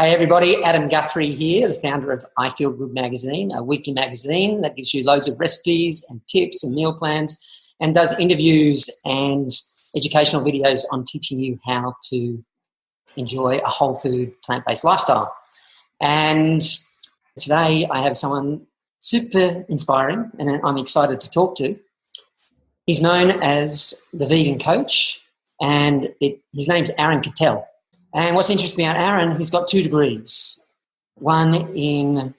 Hey everybody, Adam Guthrie here, the founder of I Feel Good magazine, a weekly magazine that gives you loads of recipes and tips and meal plans and does interviews and educational videos on teaching you how to enjoy a whole food, plant-based lifestyle. And today I have someone super inspiring and I'm excited to talk to. He's known as the vegan coach and his name's Aaron Cattell. And what's interesting about Aaron, he's got 2 degrees, one in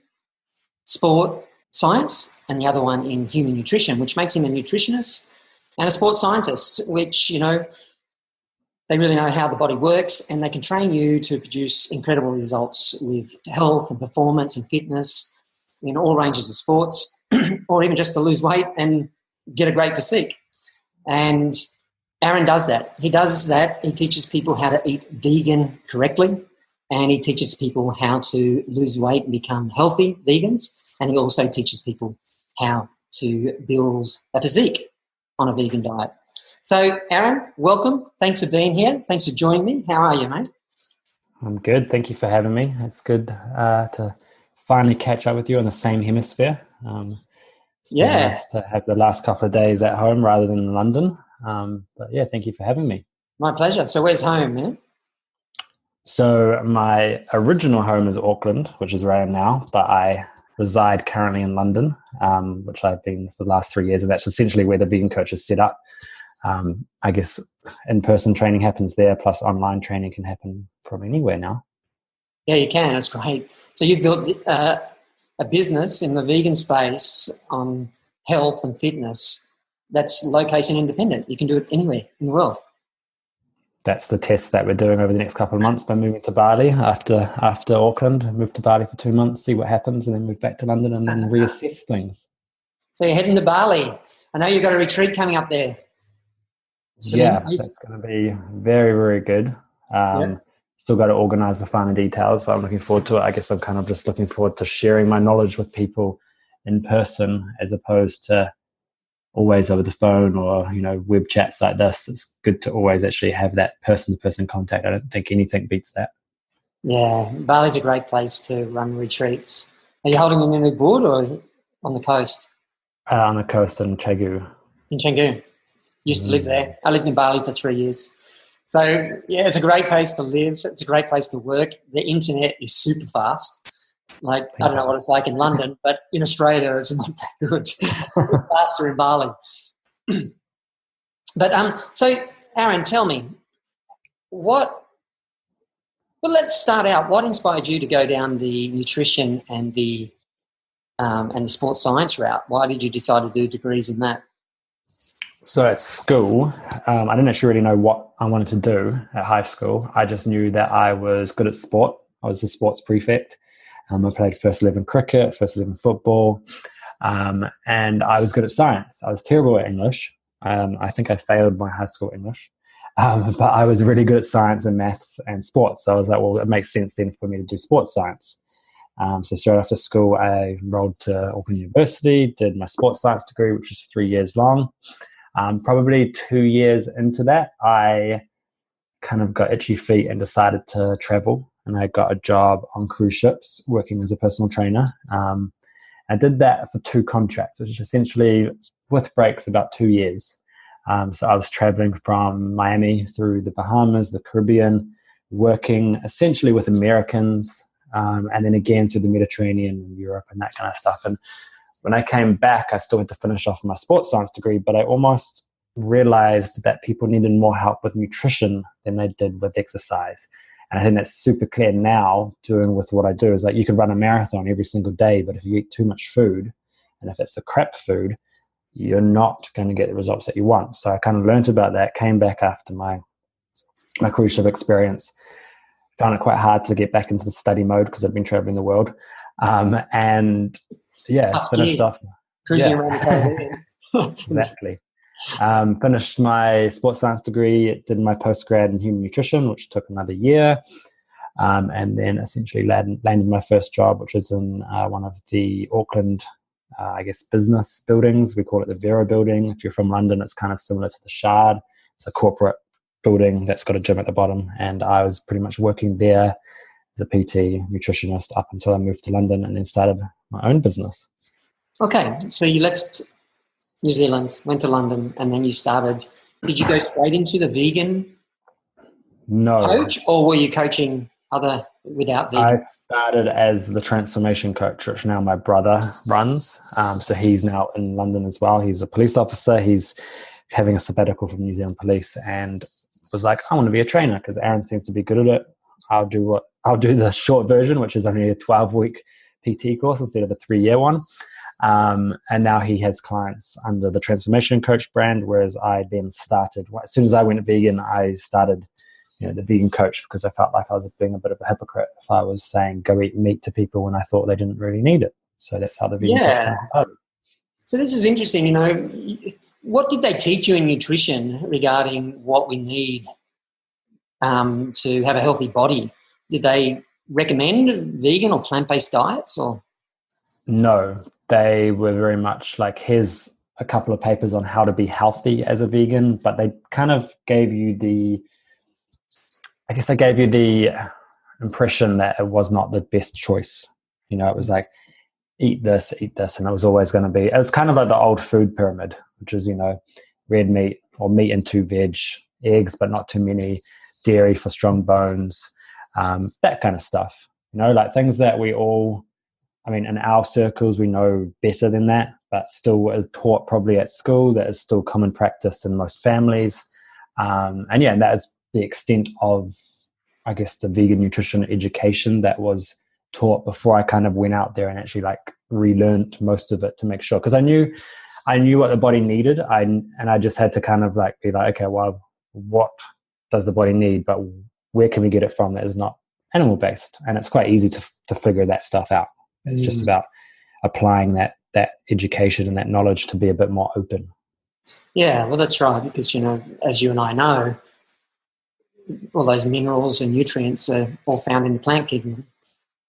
sport science and the other one in human nutrition, which makes him a nutritionist and a sports scientist, which, you know, they really know how the body works and they can train you to produce incredible results with health and performance and fitness in all ranges of sports, or even just to lose weight and get a great physique. And Aaron does that. He does that. He teaches people how to eat vegan correctly, and he teaches people how to lose weight and become healthy vegans, and he also teaches people how to build a physique on a vegan diet. So, Aaron, welcome. Thanks for being here. Thanks for joining me. How are you, mate? I'm good. Thank you for having me. It's good to finally catch up with you in the same hemisphere. It's been nice to have the last couple of days at home rather than in London. But yeah, thank you for having me. My pleasure. So where's home, man? So my original home is Auckland, which is where I am now, but I reside currently in London, which I've been for the last 3 years, and that's essentially where the Vegan Coach is set up. I guess in-person training happens there, plus online training can happen from anywhere now. Yeah, you can. It's great. So you've built a business in the vegan space on health and fitness that's location independent. You can do it anywhere in the world. That's the test that we're doing over the next couple of months by moving to Bali after Auckland. Move to Bali for 2 months, see what happens, and then move back to London and then reassess things. So you're heading to Bali. I know you've got a retreat coming up there. That's going to be very, very good. Still got to organise the finer details, but I'm looking forward to it. I guess I'm kind of just looking forward to sharing my knowledge with people in person as opposed to always over the phone or, you know, web chats like this. It's good to always actually have that person-to-person contact. I don't think anything beats that. Yeah, Bali's a great place to run retreats. Are you holding them in Ubud or on the coast? On the coast in Canggu. In Canggu. Used to live there. I lived in Bali for 3 years. So, yeah, it's a great place to live. It's a great place to work. The internet is super fast. Like, I don't know what it's like in London, but in Australia it's not that good. It's faster in Bali. But so, Aaron, tell me, let's start out. What inspired you to go down the nutrition and the sports science route? Why did you decide to do degrees in that? So at school, I didn't actually really know what I wanted to do at high school. I just knew that I was good at sport. I was a sports prefect. I played first 11 cricket, first 11 football, and I was good at science. I was terrible at English. I think I failed my high school English, but I was really good at science and maths and sports. So I was like, well, it makes sense then for me to do sports science. So straight after school, I enrolled to Auckland University, did my sports science degree, which is 3 years long. Probably 2 years into that, I kind of got itchy feet and decided to travel. And I got a job on cruise ships working as a personal trainer. I did that for 2 contracts, which is essentially with breaks about 2 years. So I was traveling from Miami through the Bahamas, the Caribbean, working essentially with Americans, and then again through the Mediterranean and Europe and that kind of stuff. And when I came back, I still had to finish off my sports science degree, but I almost realized that people needed more help with nutrition than they did with exercise. And I think that's super clear now doing with what I do is like you could run a marathon every single day, but if you eat too much food and if it's the crap food, you're not going to get the results that you want. So I kind of learned about that, came back after my cruise ship experience, found it quite hard to get back into the study mode because I've been traveling the world. And yeah, finished off. Cruising around the Caribbean. Exactly. Finished my sports science degree, did my postgrad in human nutrition, which took another year, and then essentially landed my first job, which was in one of the Auckland, business buildings. We call it the Vera building. If you're from London, it's kind of similar to the Shard. It's a corporate building that's got a gym at the bottom, and I was pretty much working there as a PT nutritionist up until I moved to London and then started my own business. Okay, so you left New Zealand, went to London, and then you started. Did you go straight into the vegan No. coach, or were you coaching other without vegan? I started as the transformation coach, which now my brother runs. So he's now in London as well. He's a police officer. He's having a sabbatical from New Zealand Police, and was like, I want to be a trainer because Aaron seems to be good at it. I'll do the short version, which is only a 12-week PT course instead of a 3-year one. And now he has clients under the Transformation Coach brand, whereas I then started, as soon as I went vegan, I started the vegan coach, because I felt like I was being a bit of a hypocrite if I was saying go eat meat to people when I thought they didn't really need it. So that's how the vegan coach started. So this is interesting. What did they teach you in nutrition regarding what we need to have a healthy body? Did they recommend vegan or plant-based diets, or? No, they were very much like, here's a couple of papers on how to be healthy as a vegan, but they kind of gave you the impression that it was not the best choice. It was like, eat this, and it was always going to be, it was kind of like the old food pyramid, which is, red meat or meat and 2 veg, eggs, but not too many, dairy for strong bones, that kind of stuff, like things that we all, in our circles, we know better than that, but still is taught probably at school, that is still common practice in most families. And that is the extent of, I guess, the vegan nutrition education that was taught before I kind of went out there and actually relearned most of it to make sure, because I knew what the body needed. And I just had to kind of be like, okay, well, what does the body need, but where can we get it from that is not animal based? And it's quite easy to figure that stuff out. It's just about applying that education and that knowledge to be a bit more open. Yeah, well, that's right, because, as you and I know, all those minerals and nutrients are all found in the plant kingdom,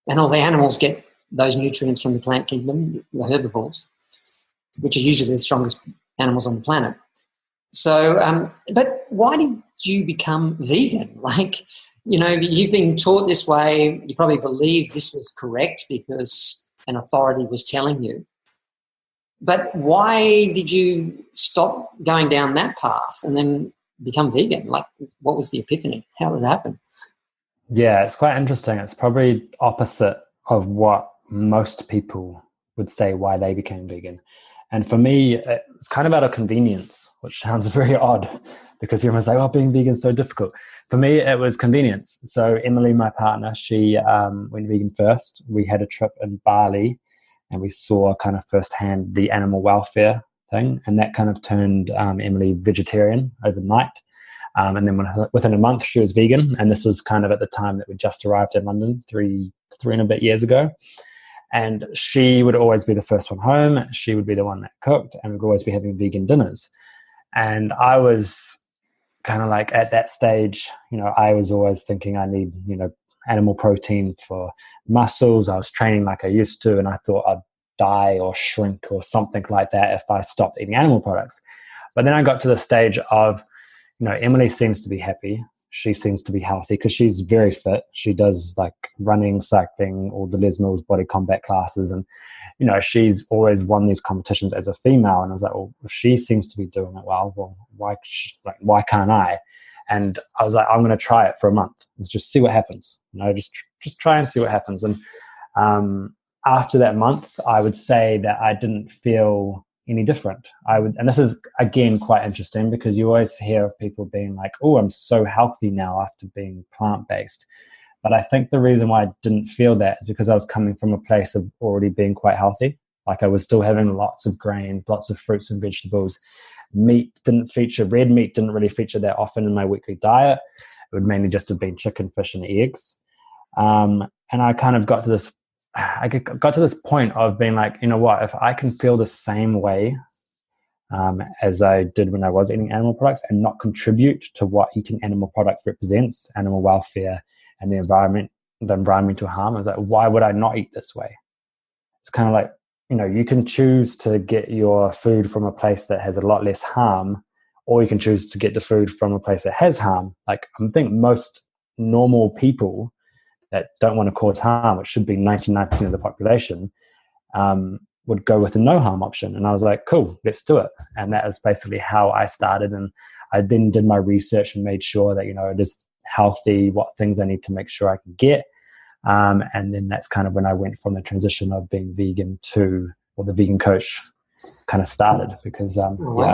and all the animals get those nutrients from the plant kingdom, the herbivores, which are usually the strongest animals on the planet. So, but why did you become vegan? You've been taught this way. You probably believe this was correct because an authority was telling you. But why did you stop going down that path and then become vegan? What was the epiphany? How did it happen? Yeah, it's quite interesting. It's probably opposite of what most people would say why they became vegan. And for me, it's kind of out of convenience, which sounds very odd because everyone's like, oh, being vegan is so difficult. For me, it was convenience. So Emily, my partner, she went vegan first. We had a trip in Bali and we saw kind of firsthand the animal welfare thing. And that kind of turned Emily vegetarian overnight. And then within a month, she was vegan. And this was kind of at the time that we just arrived in London, three and a bit years ago. And she would always be the first one home. She would be the one that cooked, and we'd always be having vegan dinners. And I was kind of at that stage, I was always thinking I need, animal protein for muscles. I was training like I used to, and I thought I'd die or shrink or something like that if I stopped eating animal products. But then I got to the stage of, Emily seems to be happy. She seems to be healthy because she's very fit. She does running, cycling, all the Les Mills body combat classes. And, she's always won these competitions as a female. And I was like, well, if she seems to be doing it well, why can't I? And I was like, I'm going to try it for a month. Let's just see what happens. Just try and see what happens. And after that month, I would say that I didn't feel any different. And this is again quite interesting because you always hear of people being like, oh, I'm so healthy now after being plant-based. But I think the reason why I didn't feel that is because I was coming from a place of already being quite healthy. I was still having lots of grains, lots of fruits and vegetables. Meat didn't feature, red meat didn't really feature that often in my weekly diet. It would mainly just have been chicken, fish, and eggs. And I kind of got to this point of being like, you know what, if I can feel the same way as I did when I was eating animal products and not contribute to what eating animal products represents, animal welfare and the environmental harm, I was like, why would I not eat this way? It's kind of like, you can choose to get your food from a place that has a lot less harm, or you can choose to get the food from a place that has harm. I think most normal people, that don't want to cause harm, which should be 99% of the population, would go with the no harm option. And I was like, cool, let's do it. And that is basically how I started. And I then did my research and made sure that, it is healthy, what things I need to make sure I can get. And then that's kind of when I went from the transition of being vegan to, or the vegan coach kind of started, because I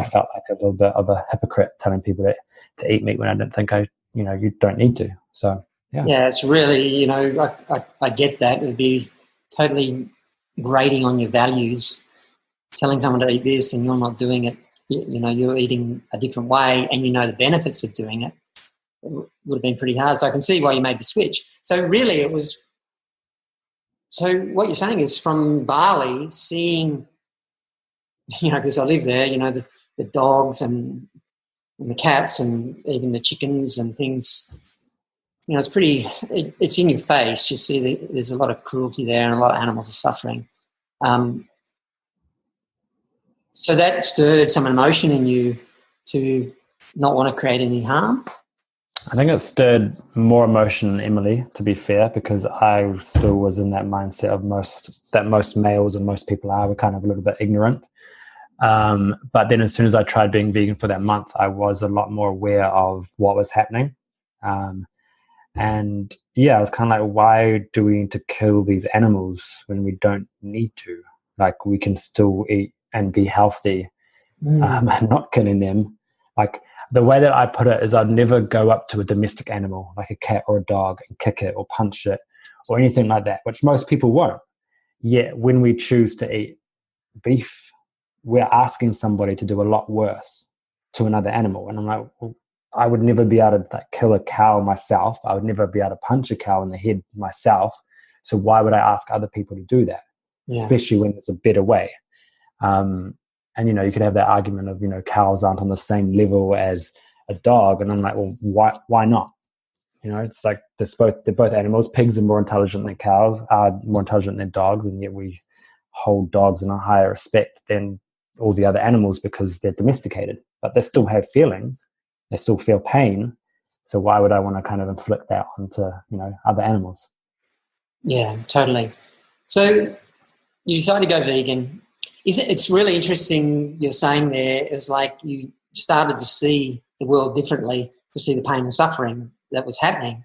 felt like a little bit of a hypocrite telling people to eat meat when I didn't think you don't need to. So yeah, it's really, I get that. It would be totally grating on your values, telling someone to eat this and you're not doing it. You're eating a different way, and the benefits of doing it. It would have been pretty hard. So I can see why you made the switch. So really it was, so what you're saying is from Bali, seeing, because I live there, the dogs and the cats and even the chickens and things, it's pretty, it's in your face. You see there's a lot of cruelty there and a lot of animals are suffering. So that stirred some emotion in you to not want to create any harm? I think it stirred more emotion in Emily, to be fair, because I still was in that mindset of most males and most people were kind of a little bit ignorant. But then as soon as I tried being vegan for that month, I was a lot more aware of what was happening. And I was kind of like, why do we need to kill these animals when we don't need to? Like, we can still eat and be healthy, and not killing them. Like, the way that I put it is I'd never go up to a domestic animal, like a cat or a dog, and kick it or punch it or anything like that, which most people won't. Yet when we choose to eat beef, we're asking somebody to do a lot worse to another animal. And I'm like, well, I would never be able to kill a cow myself. I would never be able to punch a cow in the head myself. So why would I ask other people to do that? Yeah. Especially when there's a better way. And, you could have that argument of, cows aren't on the same level as a dog. And I'm like, well, why not? It's like they're both animals. Pigs are more intelligent than cows, are more intelligent than dogs. And yet we hold dogs in a higher respect than all the other animals because they're domesticated. But they still have feelings. They still feel pain. So why would I want to kind of inflict that onto, other animals? Yeah, totally. So you decided to go vegan. It's really interesting you're saying there, it's like you started to see the world differently, to see the pain and suffering that was happening.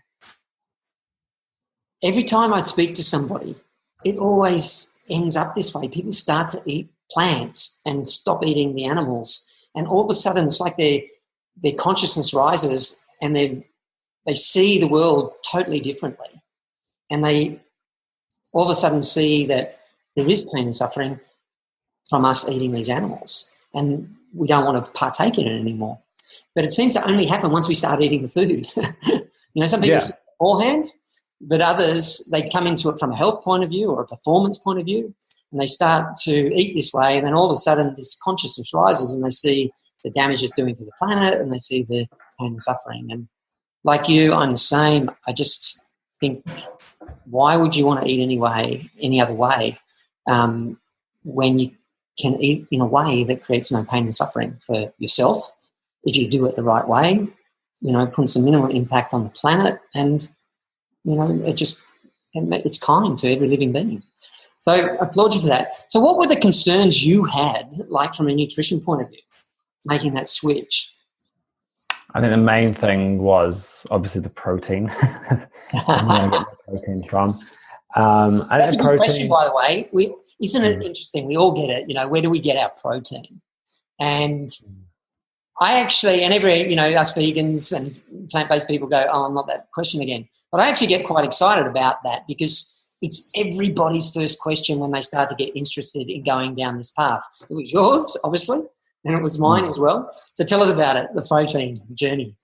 Every time I speak to somebody, it always ends up this way. People start to eat plants and stop eating the animals. And all of a sudden, it's like their consciousness rises and they see the world totally differently. And they all of a sudden see that there is pain and suffering from us eating these animals, and we don't want to partake in it anymore. But it seems to only happen once we start eating the food. Some people see it beforehand, but others, they come into it from a health point of view or a performance point of view, and they start to eat this way, and then all of a sudden this consciousness rises and they see the damage it's doing to the planet and they see the pain and suffering. And like you, I'm the same. I just think, why would you want to eat any other way, when you can eat in a way that creates no pain and suffering for yourself, if you do it the right way, put some minimal impact on the planet, and, it's kind to every living being. So I applaud you for that. So what were the concerns you had, like from a nutrition point of view, making that switch? I think the main thing was obviously the protein. Where I get the protein from. That's a good question, by the way. Isn't it interesting? We all get it. Where do we get our protein? And I actually, and every, us vegans and plant-based people go, oh, not that question again. But I actually get quite excited about that because it's everybody's first question when they start to get interested in going down this path. It was yours, obviously, and it was mine as well. So tell us about it, the protein journey.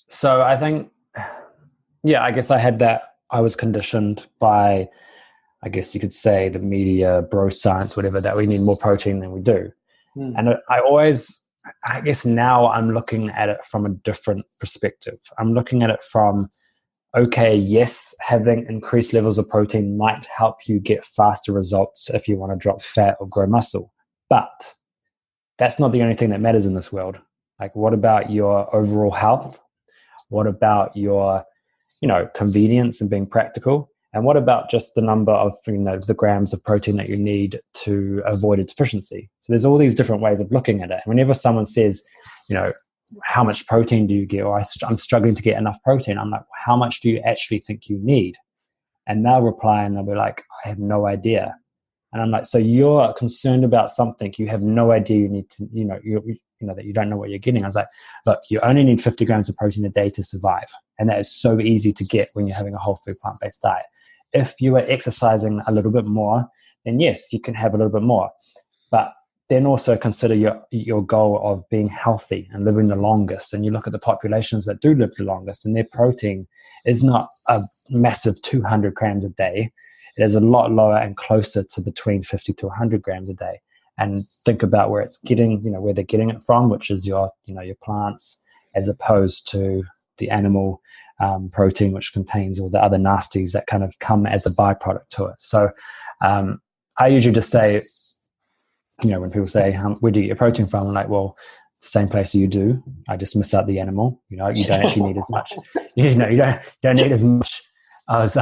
So I think, I guess I had that. I was conditioned by, I guess you could say, the media, bro science, whatever, that we need more protein than we do. And I guess now I'm looking at it from a different perspective. I'm looking at it from, okay, yes, having increased levels of protein might help you get faster results if you want to drop fat or grow muscle. But that's not the only thing that matters in this world. Like, what about your overall health? What about your convenience and being practical? And what about just the number of, the grams of protein that you need to avoid a deficiency? So there's all these different ways of looking at it. And whenever someone says, how much protein do you get? Or I'm struggling to get enough protein. I'm like, how much do you actually think you need? And they'll reply and they'll be like, I have no idea. And I'm like, so you're concerned about something you have no idea you need to, that you don't know what you're getting. I was like, look, you only need 50 grams of protein a day to survive. And that is so easy to get when you're having a whole food plant-based diet. If you are exercising a little bit more, then yes, you can have a little bit more. But then also consider your goal of being healthy and living the longest. And you look at the populations that do live the longest, and their protein is not a massive 200 grams a day. It is a lot lower and closer to between 50 to 100 grams a day. And think about where it's getting, where they're getting it from, which is your plants, as opposed to the animal protein, which contains all the other nasties that kind of come as a byproduct to it. So I usually just say, when people say, where do you get your protein from? I'm like, well, same place you do. I just miss out the animal. You don't actually need as much. You don't need as much as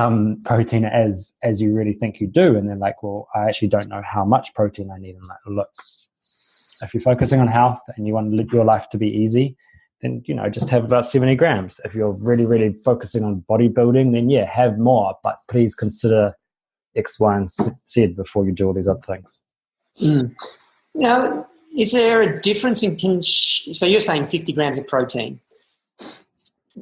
protein as you really think you do. And they're like, well, I actually don't know how much protein I need. I'm like, look, if you're focusing on health and you want your life to be easy, then just have about 70 grams. If you're really, really focusing on bodybuilding, then yeah, have more. But please consider X, Y, and Z before you do all these other things. Now, is there a difference in so you're saying 50 grams of protein?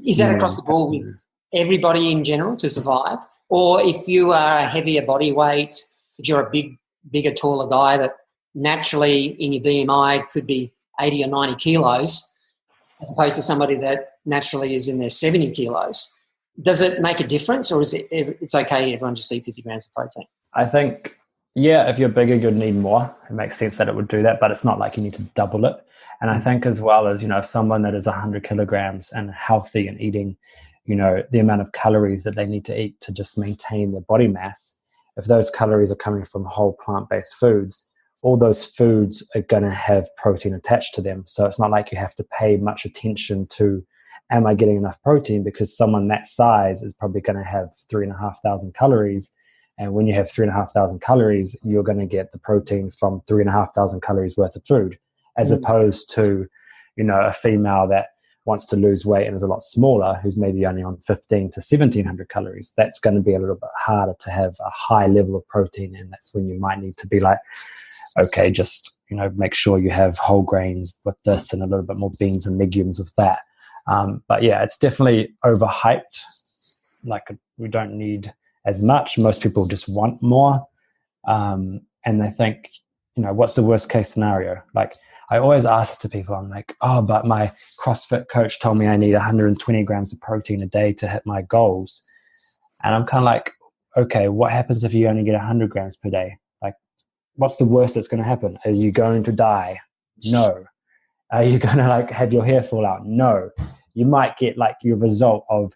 Is that across the board with everybody in general to survive? Or if you are a heavier body weight, if you're a bigger, taller guy that naturally in your BMI could be 80 or 90 kilos, as opposed to somebody that naturally is in their 70 kilos, does it make a difference, or is it's okay everyone just eat 50 grams of protein? I think, yeah, if you're bigger, you'd need more. It makes sense that it would do that, but it's not like you need to double it. And I think as well as, if someone that is 100 kilograms and healthy and eating, the amount of calories that they need to eat to just maintain their body mass, if those calories are coming from whole plant-based foods, all those foods are going to have protein attached to them. So it's not like you have to pay much attention to, am I getting enough protein? Because someone that size is probably going to have 3,500 calories. And when you have 3,500 calories, you're going to get the protein from 3,500 calories worth of food, as opposed to, a female that wants to lose weight and is a lot smaller, who's maybe only on 15 to 1,700 calories. That's going to be a little bit harder to have a high level of protein. And that's when you might need to be like, okay, just, make sure you have whole grains with this and a little bit more beans and legumes with that. But yeah, it's definitely overhyped. Like, we don't need as much. Most people just want more. And they think, what's the worst case scenario? Like, I always ask to people, I'm like, oh, but my CrossFit coach told me I need 120 grams of protein a day to hit my goals. And I'm kind of like, okay, what happens if you only get 100 grams per day? Like, what's the worst that's going to happen? Are you going to die? No. Are you going to have your hair fall out? No. You might get your result of,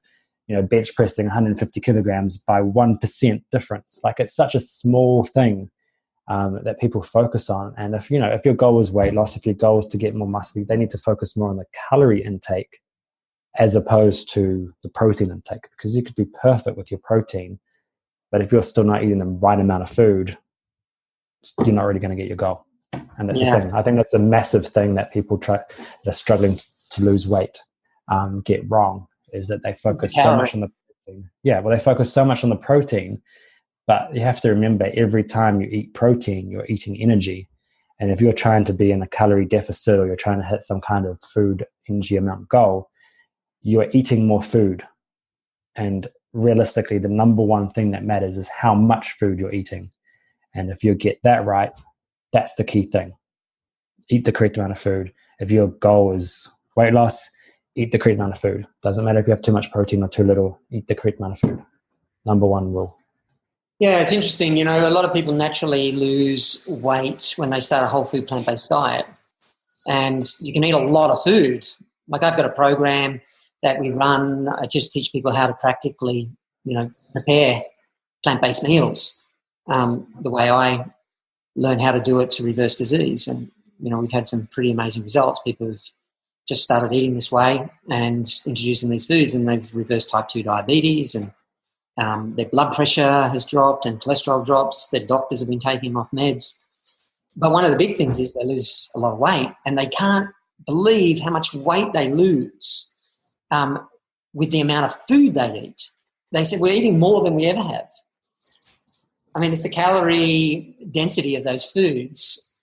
bench pressing 150 kilograms by 1% difference. Like, it's such a small thing that people focus on. And if your goal is weight loss, if your goal is to get more muscle, they need to focus more on the calorie intake as opposed to the protein intake, because you could be perfect with your protein, but if you're still not eating the right amount of food, you're not really going to get your goal. And that's the thing. I think that's a massive thing that people that are struggling to lose weight get wrong, is that they focus so much on the protein. Yeah, well, they focus so much on the protein. But you have to remember, every time you eat protein, you're eating energy. And if you're trying to be in a calorie deficit, or you're trying to hit some kind of food energy amount goal, you're eating more food. And realistically, the number one thing that matters is how much food you're eating. And if you get that right, that's the key thing. Eat the correct amount of food. If your goal is weight loss, eat the correct amount of food. Doesn't matter if you have too much protein or too little, eat the correct amount of food. Number one rule. Yeah, it's interesting. A lot of people naturally lose weight when they start a whole food plant-based diet. And you can eat a lot of food. Like, I've got a program that we run. I just teach people how to practically, prepare plant-based meals the way I learn how to do it to reverse disease. And, we've had some pretty amazing results. People have just started eating this way and introducing these foods, and they've reversed type 2 diabetes, and their blood pressure has dropped and cholesterol drops. Their doctors have been taking them off meds. But one of the big things is they lose a lot of weight, and they can't believe how much weight they lose with the amount of food they eat. They said, we're eating more than we ever have. I mean, it's the calorie density of those foods.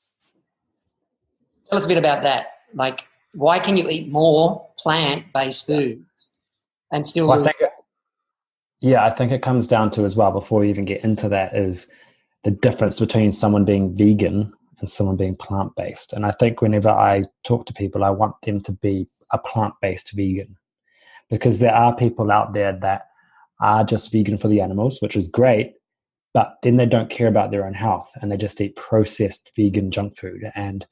Tell us a bit about that. Like, why can you eat more plant-based food and still... Well, I think it comes down to, as well, before we even get into that, is the difference between someone being vegan and someone being plant-based. And I think whenever I talk to people, I want them to be a plant-based vegan, because there are people out there that are just vegan for the animals, which is great, but then they don't care about their own health and they just eat processed vegan junk food. And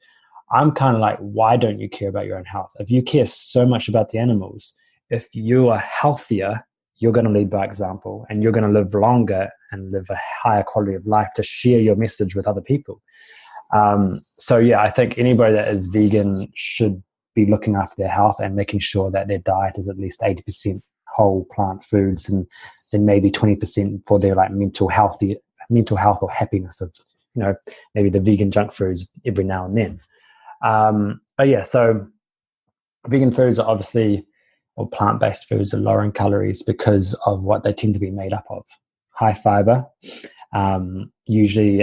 I'm kind of like, why don't you care about your own health? If you care so much about the animals, if you are healthier, you're going to lead by example, and you're going to live longer and live a higher quality of life to share your message with other people. So I think anybody that is vegan should be looking after their health and making sure that their diet is at least 80% whole plant foods, and then maybe 20% for their like mental health or happiness of, maybe the vegan junk foods every now and then. So vegan foods are obviously, or plant-based foods, are lower in calories because of what they tend to be made up of. High fiber, usually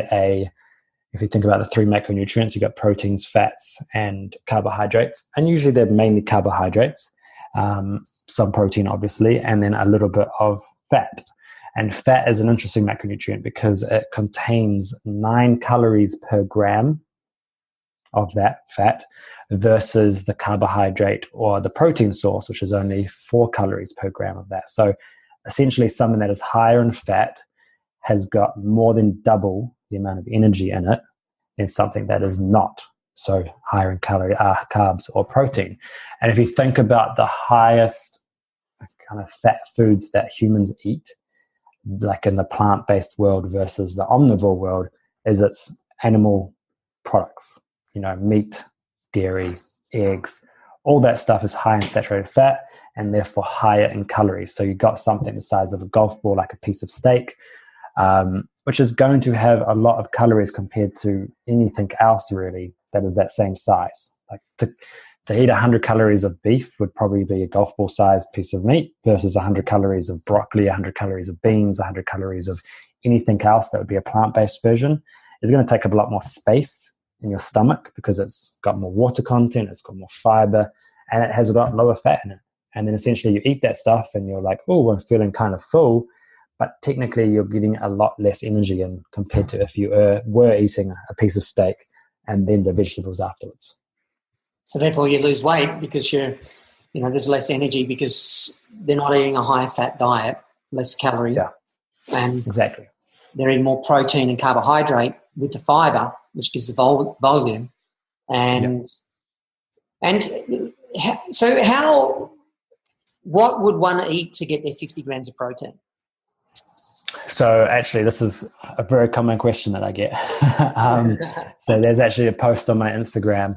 if you think about the 3 macronutrients, you've got proteins, fats, and carbohydrates. And usually they're mainly carbohydrates, some protein, obviously, and then a little bit of fat. And fat is an interesting macronutrient because it contains 9 calories per gram of that fat versus the carbohydrate or the protein source, which is only 4 calories per gram of that. So essentially something that is higher in fat has got more than double the amount of energy in it than something that is not so higher in carbs or protein. And if you think about the highest kind of fat foods that humans eat, like in the plant-based world versus the omnivore world, is its animal products. Meat, dairy, eggs, all that stuff is high in saturated fat and therefore higher in calories. So you've got something the size of a golf ball, like a piece of steak, which is going to have a lot of calories compared to anything else really that is that same size. Like to eat 100 calories of beef would probably be a golf ball sized piece of meat versus 100 calories of broccoli, 100 calories of beans, 100 calories of anything else that would be a plant-based version. It's going to take up a lot more space in your stomach because it's got more water content, it's got more fiber, and it has a lot lower fat in it. And then essentially you eat that stuff and you're like, oh, I'm feeling kind of full, but technically you're getting a lot less energy in compared to if you were eating a piece of steak and then the vegetables afterwards. So therefore you lose weight because there's less energy because they're not eating a high fat diet, less calorie. Yeah, and exactly. They're eating more protein and carbohydrate with the fiber, which gives the volume. What would one eat to get their 50 grams of protein? So actually, this is a very common question that I get. So there's actually a post on my Instagram,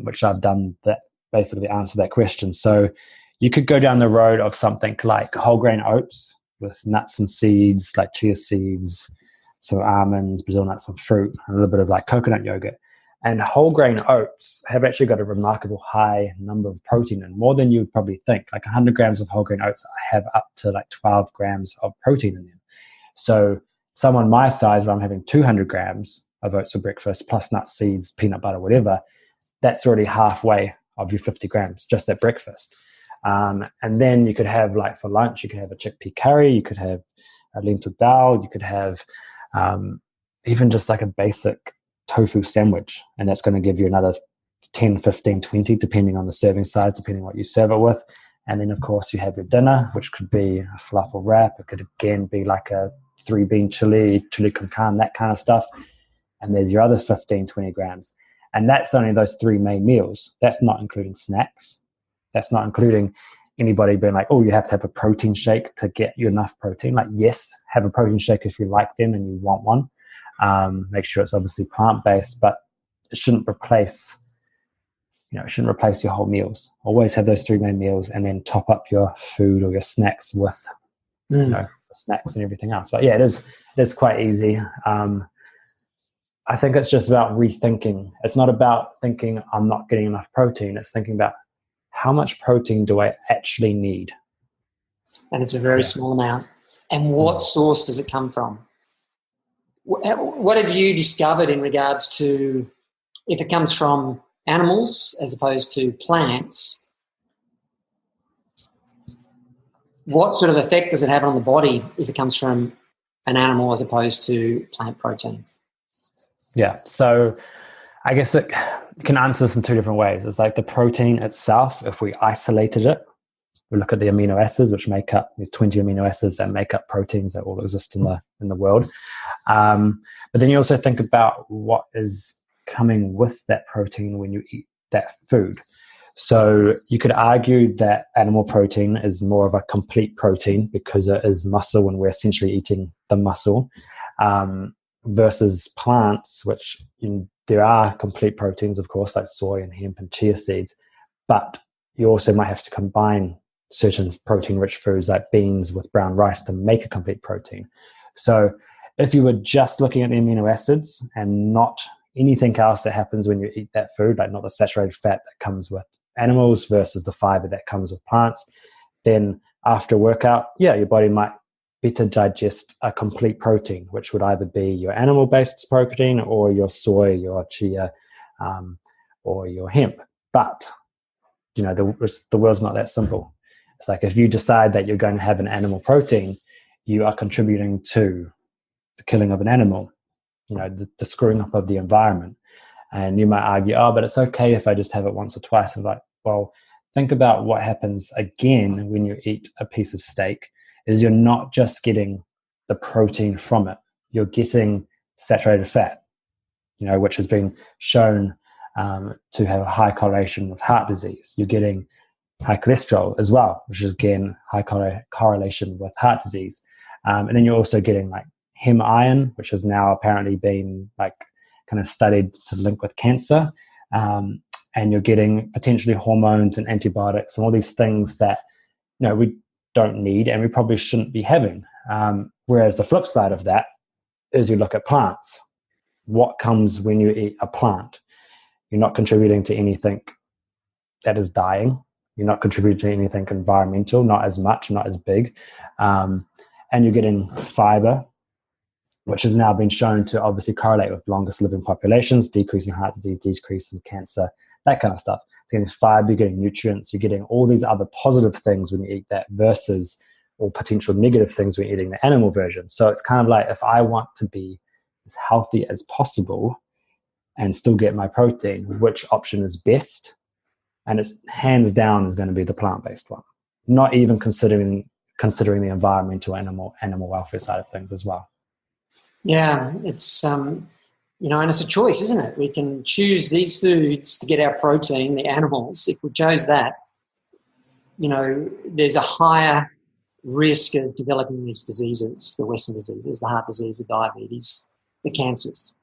which I've done that basically answer that question. So you could go down the road of something like whole grain oats with nuts and seeds, like chia seeds, some almonds, Brazil nuts, some fruit, and a little bit of like coconut yogurt. And whole grain oats have actually got a remarkable high number of protein in, more than you would probably think. Like 100 grams of whole grain oats have up to like 12 grams of protein in them. So someone my size, where I'm having 200 grams of oats for breakfast, plus nuts, seeds, peanut butter, whatever, that's already halfway of your 50 grams just at breakfast. And then you could have, like for lunch, you could have a chickpea curry, you could have a lentil dal, you could have even just like a basic tofu sandwich, and that's going to give you another 10, 15, 20, depending on the serving size, depending on what you serve it with. And then, of course, you have your dinner, which could be a falafel wrap. It could, again, be like a 3-bean chili con carne, that kind of stuff. And there's your other 15, 20 grams. And that's only those 3 main meals. That's not including snacks. That's not including anybody being like, oh, you have to have a protein shake to get you enough protein. Like, yes, have a protein shake if you like them and you want one. Make sure it's obviously plant-based, but it shouldn't replace it shouldn't replace your whole meals. Always have those 3 main meals and then top up your food or your snacks with, snacks and everything else. But yeah, it is quite easy. I think it's just about rethinking. It's not about thinking I'm not getting enough protein. It's thinking about how much protein do I actually need? And it's a very small amount. And what source does it come from? What have you discovered in regards to if it comes from animals as opposed to plants? What sort of effect does it have on the body if it comes from an animal as opposed to plant protein? Yeah, so I guess it can answer this in 2 different ways. It's like the protein itself, if we isolated it, we look at the amino acids, which make up these 20 amino acids that make up proteins that all exist in the world. But then you also think about what is coming with that protein when you eat that food. So you could argue that animal protein is more of a complete protein because it is muscle and we're essentially eating the muscle. Versus plants, which there are complete proteins, of course, like soy and hemp and chia seeds, but you also might have to combine certain protein-rich foods like beans with brown rice to make a complete protein. So if you were just looking at the amino acids and not anything else that happens when you eat that food, like not the saturated fat that comes with animals versus the fiber that comes with plants, then after workout, your body might better digest a complete protein, which would either be your animal-based protein or your soy, your chia, or your hemp. But, the world's not that simple. It's like if you decide that you're going to have an animal protein, you are contributing to the killing of an animal, the screwing up of the environment. And you might argue, but it's okay if I just have it once or twice. And like, well, think about what happens again when you eat a piece of steak. Is you're not just getting the protein from it, you're getting saturated fat, which has been shown to have a high correlation with heart disease. You're getting high cholesterol as well, which is again high correlation with heart disease. And then you're also getting like hem iron, which has now apparently been like kind of studied to link with cancer. And you're getting potentially hormones and antibiotics and all these things that, we don't need and we probably shouldn't be having. Whereas the flip side of that is you look at plants. What comes when you eat a plant? You're not contributing to anything that is dying. You're not contributing to anything environmental, not as much, not as big. And you're getting fiber, which has now been shown to obviously correlate with longest living populations, decrease in heart disease, decrease in cancer, that kind of stuff. So you're getting fiber, you're getting nutrients, you're getting all these other positive things when you eat that versus all potential negative things when you're eating the animal version. So it's kind of like if I want to be as healthy as possible and still get my protein, which option is best? And it's hands down is going to be the plant-based one, not even considering the environmental animal welfare side of things as well. Yeah, it's and it's a choice, isn't it? We can choose these foods to get our protein, the animals. If we chose that, there's a higher risk of developing these diseases, the Western diseases, the heart disease, the diabetes, the cancers.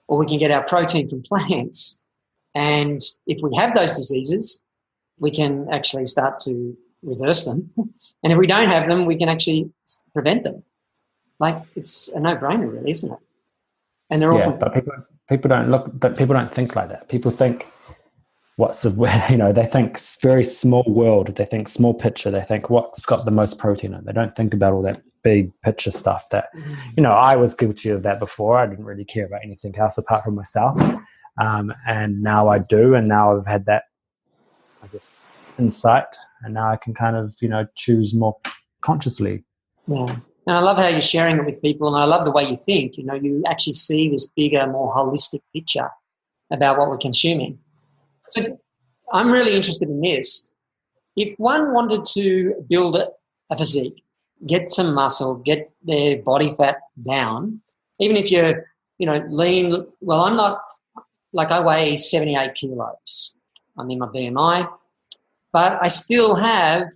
Or we can get our protein from plants, and if we have those diseases, we can actually start to reverse them. And if we don't have them, we can actually prevent them. Like, it's a no-brainer, really, isn't it? And they're often... but people don't think like that. People think, they think very small world. They think small picture. They think what's got the most protein in it. They don't think about all that big picture stuff that, I was guilty of that before. I didn't really care about anything else apart from myself. And now I do. And now I've had that, I guess, insight. And now I can kind of, choose more consciously. Yeah. And I love how you're sharing it with people, and I love the way you think. You actually see this bigger, more holistic picture about what we're consuming. So I'm really interested in this. If one wanted to build a physique, get some muscle, get their body fat down, even if you're, lean, well, I'm not, like, I weigh 78 kilos. I'm in my BMI, but I still have,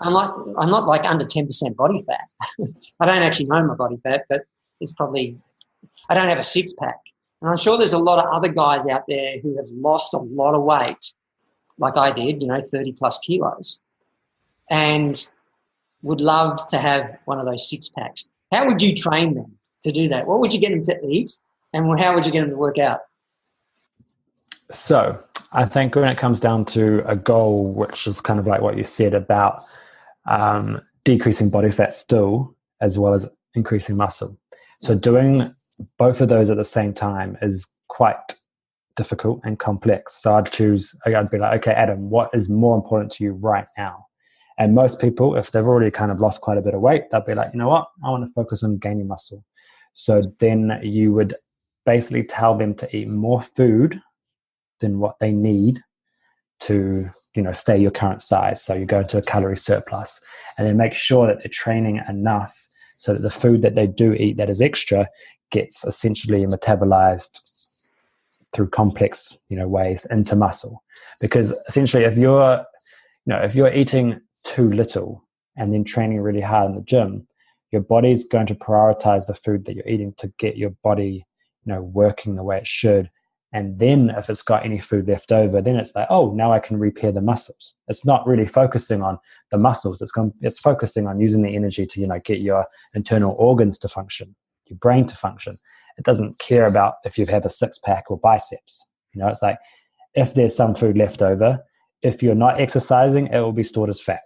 I'm not like under 10% body fat. I don't actually know my body fat, but it's probably, I don't have a six pack. And I'm sure there's a lot of other guys out there who have lost a lot of weight, like I did, 30 plus kilos, and would love to have one of those six packs. How would you train them to do that? What would you get them to eat, and how would you get them to work out? So I think when it comes down to a goal, which is kind of like what you said about decreasing body fat still, as well as increasing muscle. So doing both of those at the same time is quite difficult and complex. So I'd be like, okay, Adam, what is more important to you right now? And most people, if they've already kind of lost quite a bit of weight, they'll be like, you know what? I want to focus on gaining muscle. So then you would basically tell them to eat more food than what they need to, stay your current size. So you go into a calorie surplus, and then make sure that they're training enough so that the food that they do eat that is extra gets essentially metabolized through complex, ways into muscle. Because essentially, if you're eating too little and then training really hard in the gym, your body's going to prioritize the food that you're eating to get your body, working the way it should. And then if it's got any food left over, then it's like, oh, now I can repair the muscles. It's not really focusing on the muscles. It's focusing on using the energy to, get your internal organs to function, your brain to function. It doesn't care about if you have a six pack or biceps. It's like, if there's some food left over, if you're not exercising, it will be stored as fat.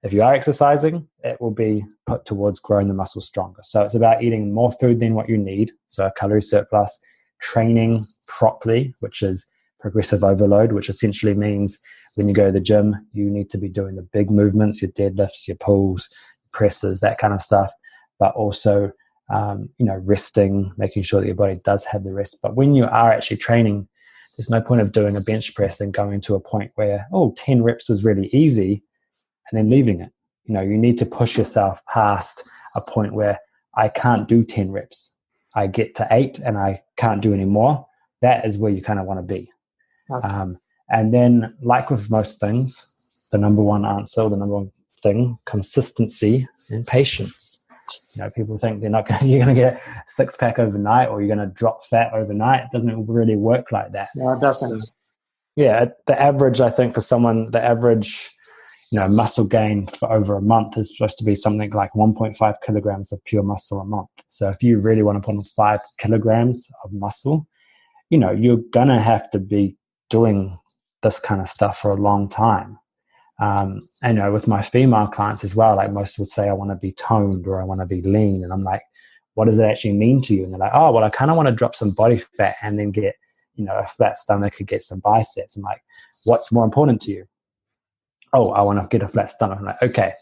If you are exercising, it will be put towards growing the muscle stronger. So it's about eating more food than what you need. So a calorie surplus, training properly, which is progressive overload, which essentially means when you go to the gym, you need to be doing the big movements, your deadlifts, your pulls, presses, that kind of stuff. But also, resting, making sure that your body does have the rest. But when you are actually training, there's no point of doing a bench press and going to a point where, 10 reps was really easy, and then leaving it. You need to push yourself past a point where I can't do 10 reps. I get to 8 and I can't do any more. That is where you kind of want to be. Okay. And then, like with most things, the number one thing, consistency and patience. People think you're going to get a six pack overnight, or you're going to drop fat overnight. It doesn't really work like that. No, it doesn't. So, the average, I think, for someone, muscle gain for over a month is supposed to be something like 1.5 kilograms of pure muscle a month. So if you really want to put on 5 kilograms of muscle, you're going to have to be doing this kind of stuff for a long time. With my female clients as well, like most would say, I want to be toned or I want to be lean. And I'm like, what does it actually mean to you? And they're like, oh, well, I kind of want to drop some body fat and then get, a flat stomach and get some biceps. I'm like, what's more important to you? Oh, I want to get a flat stomach. I'm like, okay,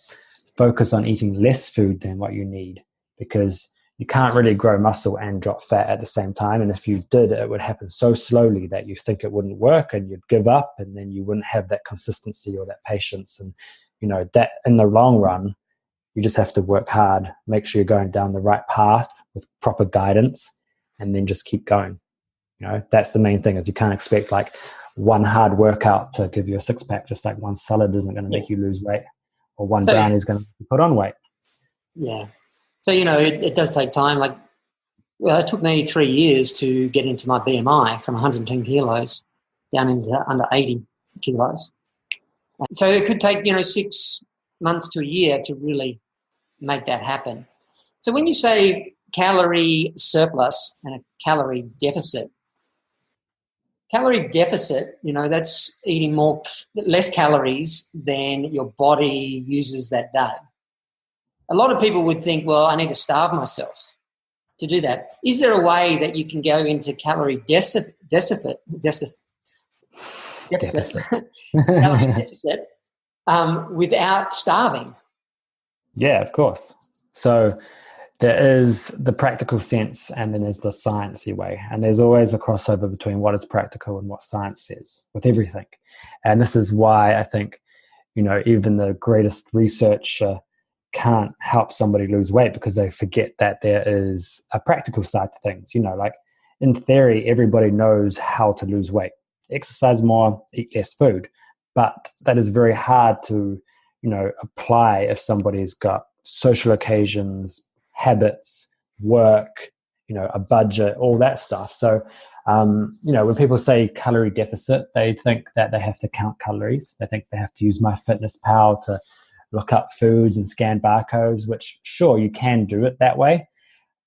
focus on eating less food than what you need, because you can't really grow muscle and drop fat at the same time. And if you did, it would happen so slowly that you think it wouldn't work and you'd give up, and then you wouldn't have that consistency or that patience. And, that in the long run, you just have to work hard, make sure you're going down the right path with proper guidance, and then just keep going. That's the main thing, is you can't expect like one hard workout to give you a six pack, just like one salad isn't going to make you lose weight, or one brownie is going to put on weight. Yeah. So, it does take time. Like, well, it took me 3 years to get into my BMI from 110 kilos down into under 80 kilos. So it could take, 6 months to a year to really make that happen. So when you say calorie surplus and a calorie deficit, that's eating less calories than your body uses that day. A lot of people would think, well, I need to starve myself to do that. Is there a way that you can go into calorie deficit without starving? Yeah, of course. So there is the practical sense, and then there's the sciencey way. And there's always a crossover between what is practical and what science says with everything. And this is why I think, even the greatest researcher can't help somebody lose weight, because they forget that there is a practical side to things. Like in theory, everybody knows how to lose weight. Exercise more, eat less food. But that is very hard to, apply if somebody's got social occasions, habits, work, a budget, all that stuff. So, when people say calorie deficit, they think that they have to count calories. They think they have to use MyFitnessPal to look up foods and scan barcodes, which sure, you can do it that way,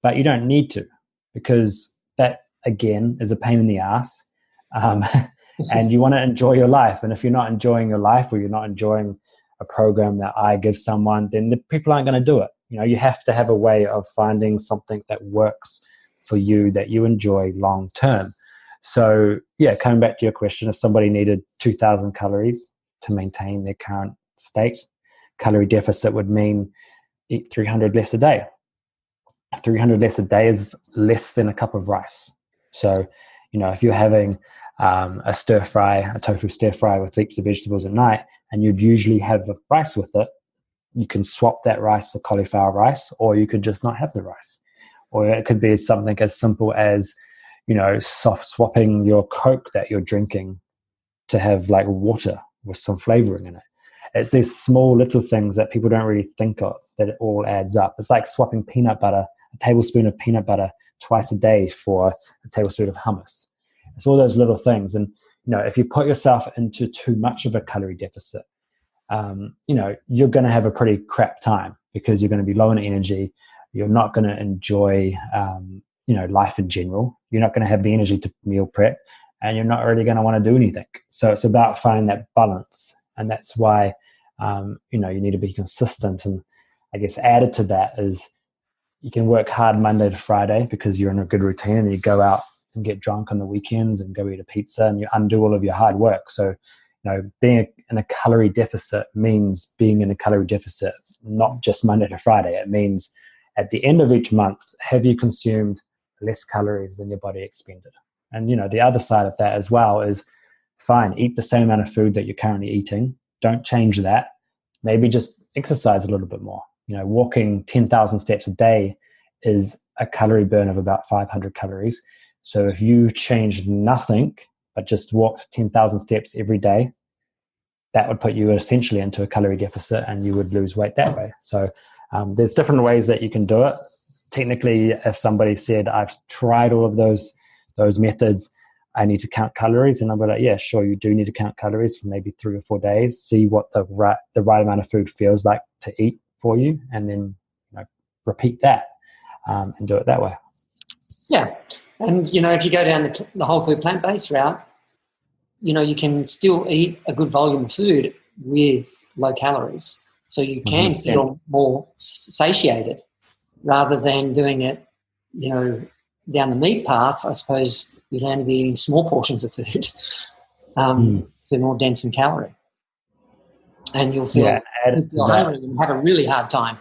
but you don't need to, because that, again, is a pain in the ass. And you want to enjoy your life. And if you're not enjoying your life, or you're not enjoying a program that I give someone, then the people aren't going to do it. You have to have a way of finding something that works for you, that you enjoy long term. So yeah, coming back to your question, if somebody needed 2,000 calories to maintain their current state, calorie deficit would mean eat 300 less a day. 300 less a day is less than a cup of rice. So, if you're having a tofu stir fry with heaps of vegetables at night, and you'd usually have rice with it, you can swap that rice for cauliflower rice, or you could just not have the rice. Or it could be something as simple as, swapping your Coke that you're drinking to have like water with some flavoring in it. It's these small little things that people don't really think of, that it all adds up. It's like swapping peanut butter, a tablespoon of peanut butter twice a day for a tablespoon of hummus. It's all those little things. And, if you put yourself into too much of a calorie deficit, you're going to have a pretty crap time, because you're going to be low in energy. You're not going to enjoy, life in general. You're not going to have the energy to meal prep, and you're not really going to want to do anything. So it's about finding that balance. And that's why, you need to be consistent. And I guess added to that is, you can work hard Monday to Friday because you're in a good routine, and you go out and get drunk on the weekends and go eat a pizza, and you undo all of your hard work. So, being in a calorie deficit means being in a calorie deficit, not just Monday to Friday. It means at the end of each month, have you consumed less calories than your body expended? And, the other side of that as well is, fine, eat the same amount of food that you're currently eating. Don't change that. Maybe just exercise a little bit more. Walking 10,000 steps a day is a calorie burn of about 500 calories. So if you changed nothing, but just walked 10,000 steps every day, that would put you essentially into a calorie deficit, and you would lose weight that way. So there's different ways that you can do it. Technically, if somebody said, I've tried all of those methods, I need to count calories, and I'm like, yeah, sure, you do need to count calories for maybe 3 or 4 days, see what the right amount of food feels like to eat for you, and then repeat that and do it that way. Yeah. And, if you go down the whole food plant-based route, you can still eat a good volume of food with low calories. So you can 100%. Feel more satiated rather than doing it, down the meat path. I suppose you'd only be eating small portions of food. So more dense in calorie. And you'll feel hungry and have a really hard time.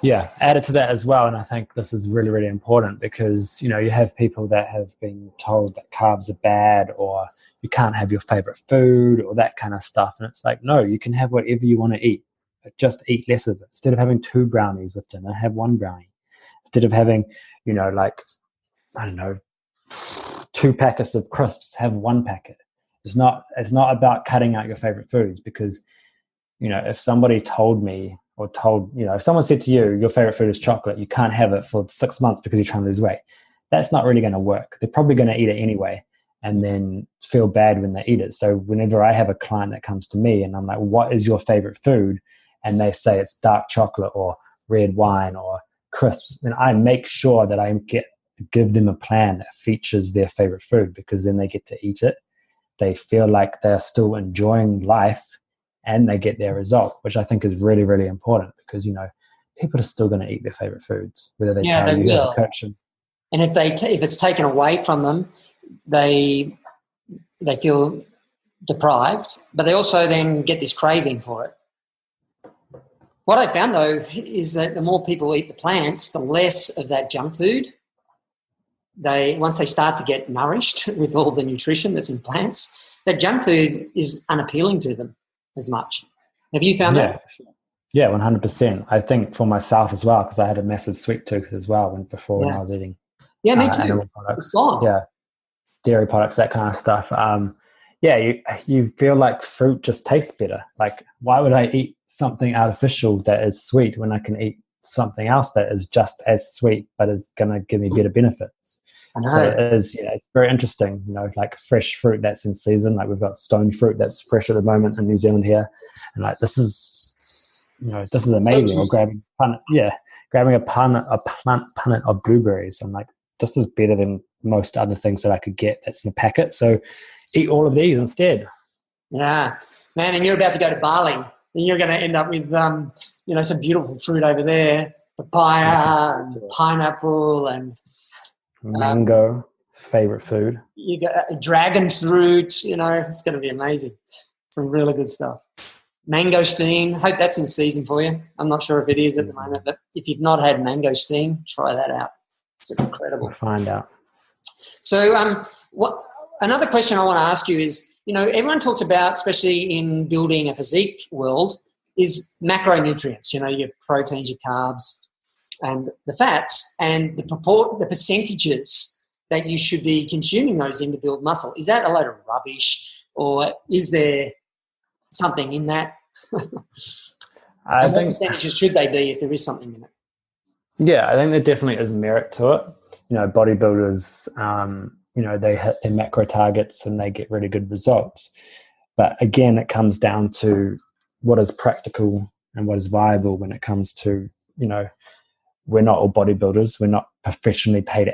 Yeah, added to that as well, and I think this is really, really important, because, you have people that have been told that carbs are bad, or you can't have your favorite food, or that kind of stuff. And it's like, no, you can have whatever you want to eat, but just eat less of it. Instead of having 2 brownies with dinner, have 1 brownie. Instead of having, 2 packets of crisps, have 1 packet. It's not about cutting out your favorite foods, because, if somebody told me, or if someone said to you, your favorite food is chocolate, you can't have it for 6 months because you're trying to lose weight, that's not really going to work. They're probably going to eat it anyway, and then feel bad when they eat it. So whenever I have a client that comes to me and I'm like, what is your favorite food? And they say it's dark chocolate or red wine or crisps, then I make sure that I give them a plan that features their favorite food, because then they get to eat it. They feel like they're still enjoying life, and they get their result, which I think is really, really important, because, people are still going to eat their favorite foods, whether they tell you as a coach. And if it's taken away from them, they feel deprived, but they also then get this craving for it. What I found, though, is that the more people eat the plants, the less of that junk food. Once they start to get nourished with all the nutrition that's in plants, that junk food is unappealing to them as much. Have you found that? Yeah, 100%. I think for myself as well, because I had a massive sweet tooth as well when I was eating me too. Animal products. Dairy products, that kind of stuff. You feel like fruit just tastes better. Like, why would I eat something artificial that is sweet when I can eat something else that is just as sweet but is going to give me better benefits. So it is, it's very interesting, like fresh fruit that's in season. Like we've got stone fruit that's fresh at the moment in New Zealand here, and like this is amazing. Or grabbing a punnet of blueberries. I'm like, this is better than most other things that I could get that's in a packet. So eat all of these instead. Yeah, man, and you're about to go to Bali, and you're going to end up with some beautiful fruit over there, papaya and pineapple and mango, favorite food. You got dragon fruit, it's going to be amazing. Some really good stuff. Mangosteen, hope that's in season for you. I'm not sure if it is at the moment, but if you've not had mangosteen, try that out. It's incredible. We'll find out. So another question I want to ask you is, everyone talks about, especially in building a physique world, is macronutrients, your proteins, your carbs, and the fats, and the percentages that you should be consuming those in to build muscle. Is that a load of rubbish, or is there something in that? And what percentages should they be if there is something in it? Yeah, I think there definitely is merit to it. Bodybuilders, they hit their macro targets and they get really good results. But again, it comes down to what is practical and what is viable when it comes to, we're not all bodybuilders. We're not professionally paid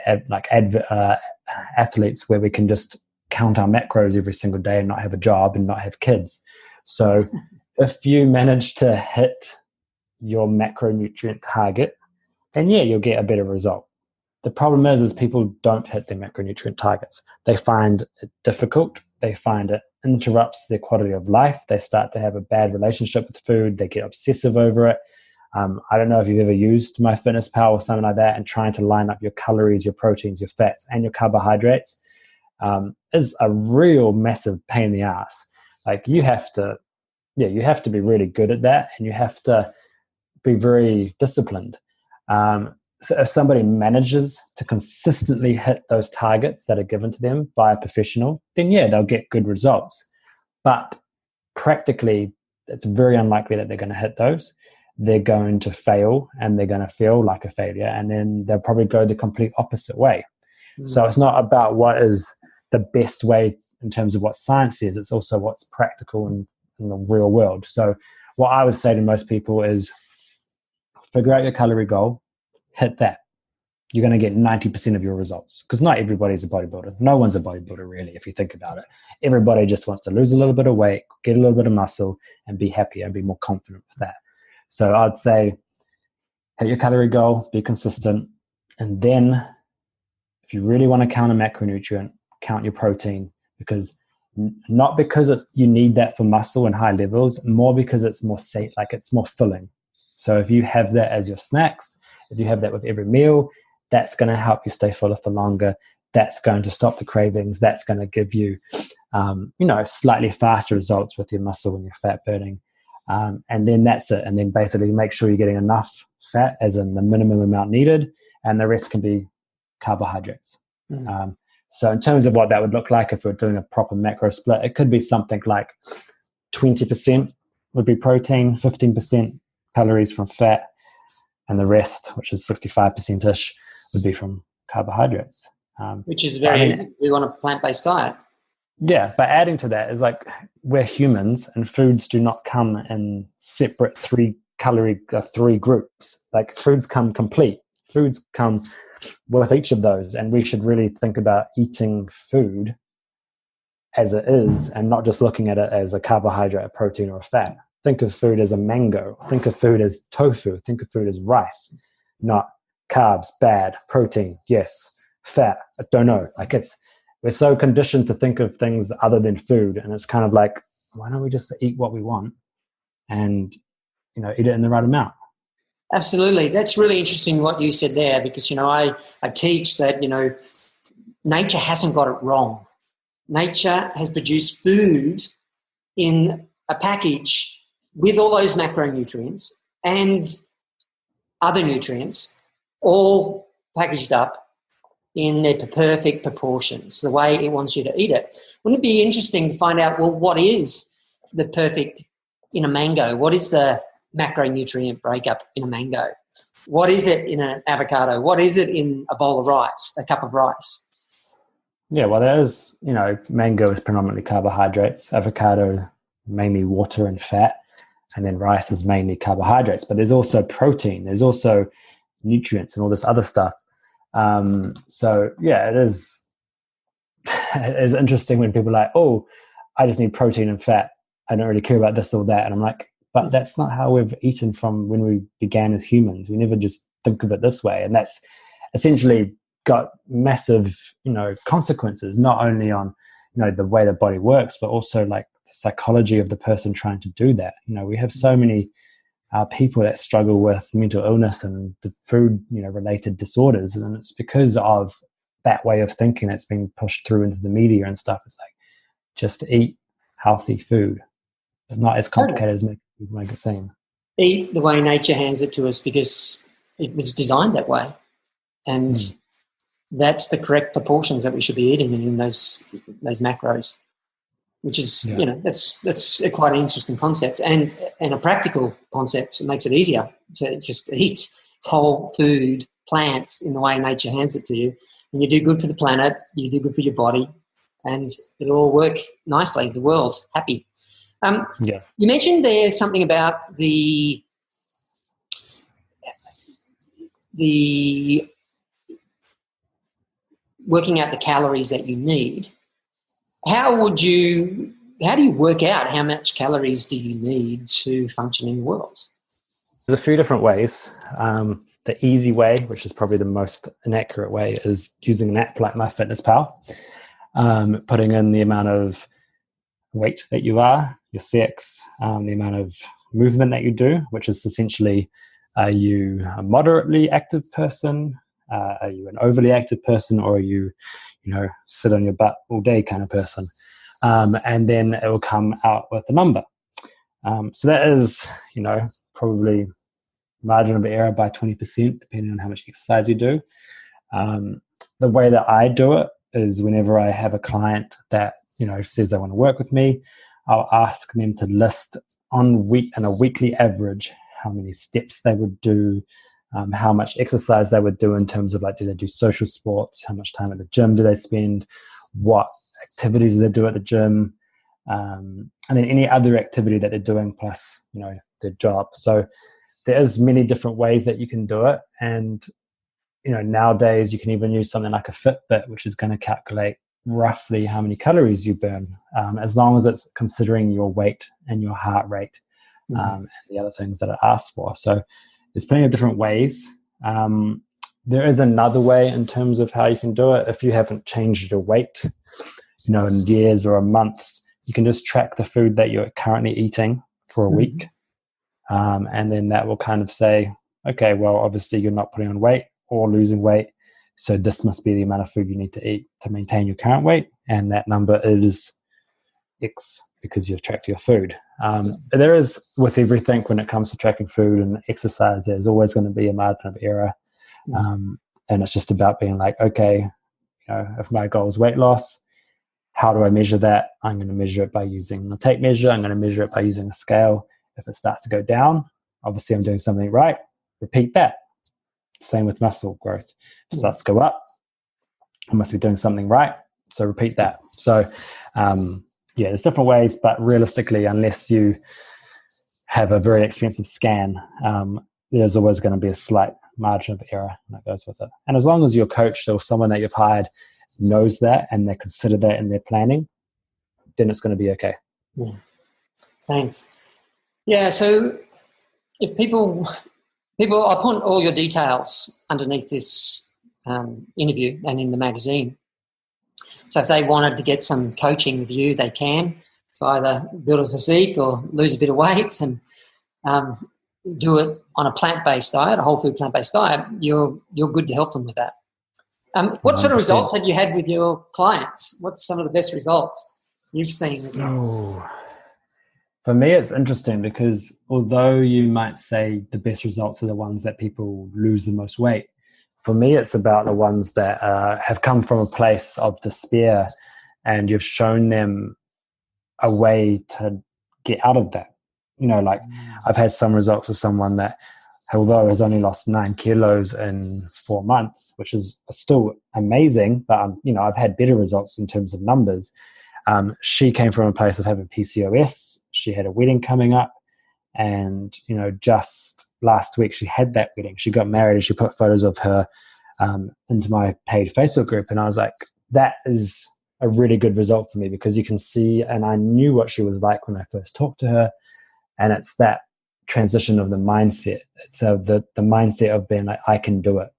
athletes where we can just count our macros every single day and not have a job and not have kids. So if you manage to hit your macronutrient target, then you'll get a better result. The problem is people don't hit their macronutrient targets. They find it difficult. They find it interrupts their quality of life. They start to have a bad relationship with food. They get obsessive over it. I don't know if you've ever used MyFitnessPal or something like that, and trying to line up your calories, your proteins, your fats, and your carbohydrates is a real massive pain in the ass. Like you have to be really good at that, and you have to be very disciplined. So if somebody manages to consistently hit those targets that are given to them by a professional, then they'll get good results. But practically, it's very unlikely that they're going to hit those. They're going to fail, and they're going to feel like a failure, and then they'll probably go the complete opposite way. So it's not about what is the best way in terms of what science says. It's also what's practical in the real world. So what I would say to most people is figure out your calorie goal, hit that. You're going to get 90% of your results, because not everybody's a bodybuilder. No one's a bodybuilder, really, if you think about it. Everybody just wants to lose a little bit of weight, get a little bit of muscle, and be happier and be more confident with that. So I'd say hit your calorie goal, be consistent, and then if you really want to count a macronutrient, count your protein, because not because you need that for muscle and high levels, more because it's more safe, like it's more filling. So if you have that as your snacks, if you have that with every meal, that's going to help you stay fuller for longer. That's going to stop the cravings. That's going to give you, slightly faster results with your muscle and your fat burning. And then that's it. And then basically make sure you're getting enough fat, as in the minimum amount needed, and the rest can be carbohydrates. So in terms of what that would look like if we're doing a proper macro split, it could be something like 20% would be protein, 15% calories from fat, and the rest, which is 65%-ish, would be from carbohydrates. Which is very easy. We want a plant-based diet. Yeah, but adding to that is like we're humans, and foods do not come in separate three groups. Like foods come complete. Foods come with each of those, and we should really think about eating food as it is and not just looking at it as a carbohydrate, a protein, or a fat. Think of food as a mango. Think of food as tofu. Think of food as rice, not carbs, bad, protein, yes, fat, I don't know. Like we're so conditioned to think of things other than food, and it's kind of like, why don't we just eat what we want and, eat it in the right amount? Absolutely. That's really interesting what you said there, because, I teach that, nature hasn't got it wrong. Nature has produced food in a package with all those macronutrients and other nutrients all packaged up in their perfect proportions, the way it wants you to eat it. Wouldn't it be interesting to find out, well, what is the perfect in a mango? What is the macronutrient breakup in a mango? What is it in an avocado? What is it in a bowl of rice, a cup of rice? Yeah, well, there is, mango is predominantly carbohydrates, avocado mainly water and fat, and then rice is mainly carbohydrates. But there's also protein, there's also nutrients and all this other stuff. So yeah, it is interesting when people are like, oh, I just need protein and fat. I don't really care about this or that. And I'm like, but that's not how we've eaten from when we began as humans. We never just think of it this way. And that's essentially got massive, consequences, not only on, the way the body works, but also like the psychology of the person trying to do that. We have so many people that struggle with mental illness and the food, related disorders. And it's because of that way of thinking that's being pushed through into the media and stuff. It's like, just eat healthy food. It's not as complicated as people make it seem. Eat the way nature hands it to us because it was designed that way. And that's the correct proportions that we should be eating in those macros, which is, that's quite an interesting concept and a practical concept. It makes it easier to just eat whole food, plants in the way nature hands it to you. And you do good for the planet, you do good for your body, and it'll all work nicely. The world happy. You mentioned there something about the working out the calories that you need. How do you work out how much calories do you need to function in the world? There's a few different ways. The easy way, which is probably the most inaccurate way, is using an app like MyFitnessPal, putting in the amount of weight that you are, your sex, the amount of movement that you do, which is essentially, are you a moderately active person? Are you an overly active person? Or are you, sit on your butt all day kind of person? And then it will come out with a number. So that is, probably margin of error by 20%, depending on how much exercise you do. The way that I do it is whenever I have a client that, says they want to work with me, I'll ask them to list on a weekly average how many steps they would do, how much exercise they would do in terms of do they do social sports, how much time at the gym do they spend, what activities do they do at the gym, and then any other activity that they're doing plus, their job. So there's many different ways that you can do it. And, nowadays you can even use something like a Fitbit, which is going to calculate roughly how many calories you burn, as long as it's considering your weight and your heart rate, and the other things that it asks for. So there's plenty of different ways. There is another way in terms of how you can do it. If you haven't changed your weight, in years or months, you can just track the food that you're currently eating for a week. And then that will kind of say, okay, well, obviously you're not putting on weight or losing weight. So this must be the amount of food you need to eat to maintain your current weight. And that number is X because you've tracked your food. There is, with everything when it comes to tracking food and exercise, there's always going to be a margin of error. And it's just about being like, okay, if my goal is weight loss, how do I measure that? I'm going to measure it by using the tape measure. I'm going to measure it by using a scale. If it starts to go down, obviously I'm doing something right. Repeat that. Same with muscle growth. If it starts to go up, I must be doing something right. So repeat that. So, there's different ways, but realistically, unless you have a very expensive scan, there's always going to be a slight margin of error that goes with it. And as long as your coach or someone that you've hired knows that and they consider that in their planning, then it's going to be okay. Yeah. Thanks. Yeah, so if people, I'll put all your details underneath this interview and in the magazine. So if they wanted to get some coaching with you, they can, to either build a physique or lose a bit of weight and do it on a plant-based diet, a whole food plant-based diet, you're good to help them with that. What sort of results have you had with your clients? What's some of the best results you've seen? For me, it's interesting because although you might say the best results are the ones that people lose the most weight, for me, it's about the ones that have come from a place of despair and you've shown them a way to get out of that. I've had some results with someone that although has only lost 9 kilos in 4 months, which is still amazing, but I've had better results in terms of numbers. She came from a place of having PCOS. She had a wedding coming up, and just last week she had that wedding. She got married, and she put photos of her into my paid Facebook group, and I was like, that is a really good result for me, because you can see, and I knew what she was like when I first talked to her, and it's that transition of the mindset. So the mindset of being like, I can do it.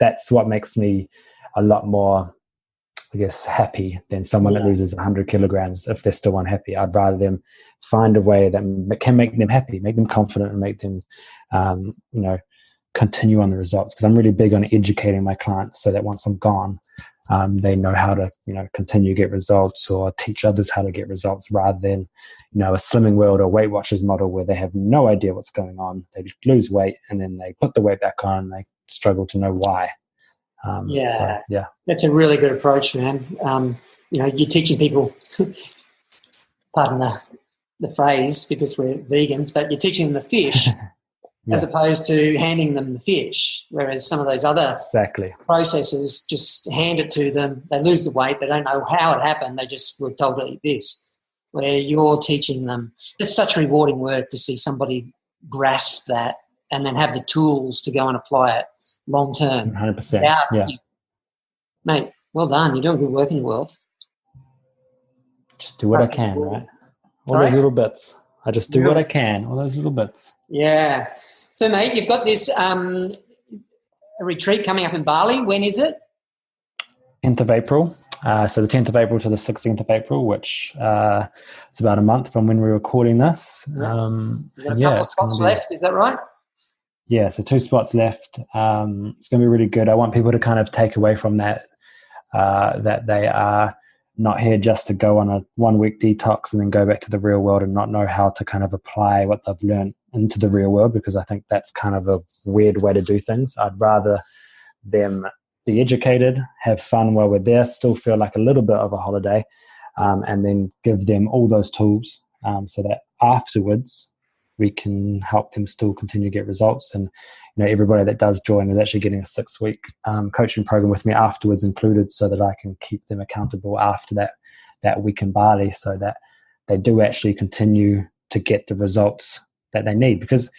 That's what makes me a lot more, I guess, happy than someone that loses 100 kilograms if they're still unhappy. I'd rather them find a way that can make them happy, make them confident, and make them continue on the results, because I'm really big on educating my clients so that once I'm gone, they know how to continue to get results, or teach others how to get results, rather than a Slimming World or Weight Watchers model where they have no idea what's going on. They lose weight and then they put the weight back on and they struggle to know why. That's a really good approach, man. You're teaching people, pardon the phrase, because we're vegans, but you're teaching them the fish as opposed to handing them the fish, whereas some of those other processes just hand it to them, they lose the weight, they don't know how it happened, they just were told to eat this, where you're teaching them. It's such rewarding work to see somebody grasp that and then have the tools to go and apply it long term. 100%. Mate, well done. You're doing good work in the world. Just do what I can, right? All those little bits. I just do what I can, all those little bits. Yeah. So, mate, you've got this a retreat coming up in Bali. When is it? 10th of April. So the 10th of April to the 16th of April, which is about a month from when we're recording this. You've got a couple of spots left, is that right? Yeah, so 2 spots left. It's going to be really good. I want people to kind of take away from that that they are not here just to go on a 1-week detox and then go back to the real world and not know how to kind of apply what they've learned into the real world, because I think that's kind of a weird way to do things. I'd rather them be educated, have fun while we're there, still feel like a little bit of a holiday, and then give them all those tools so that afterwards we can help them still continue to get results. And everybody that does join is actually getting a 6-week coaching program with me afterwards included, so that I can keep them accountable after that week in Bali, so that they do actually continue to get the results that they need. Because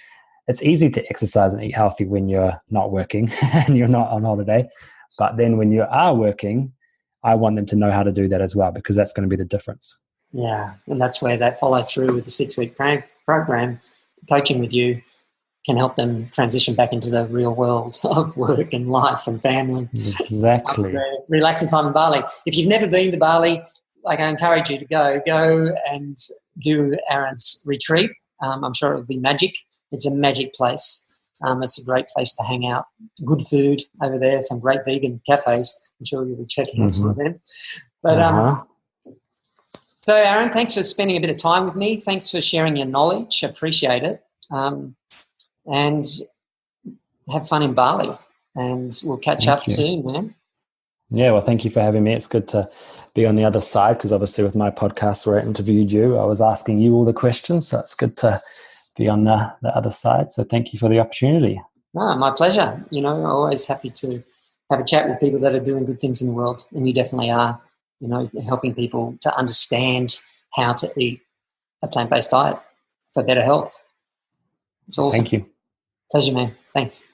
it's easy to exercise and eat healthy when you're not working and you're not on holiday, but then when you are working, I want them to know how to do that as well, because that's going to be the difference. Yeah, and that's where that follows through with the 6-week program. Coaching with you can help them transition back into the real world of work and life and family. Exactly. Relaxing time in Bali. If you've never been to Bali, I encourage you to go and do Aaron's retreat. I'm sure it'll be magic. It's a magic place. It's a great place to hang out. Good food over there, some great vegan cafes. I'm sure you'll be checking out some of them. But so, Aaron, thanks for spending a bit of time with me. Thanks for sharing your knowledge. Appreciate it. And have fun in Bali. And we'll catch up soon, man. Yeah, well, thank you for having me. It's good to be on the other side, because obviously with my podcast where I interviewed you, I was asking you all the questions. So it's good to be on the other side. So thank you for the opportunity. No, my pleasure. Always happy to have a chat with people that are doing good things in the world. And you definitely are. Helping people to understand how to eat a plant-based diet for better health. It's awesome. Thank you. Pleasure, man. Thanks.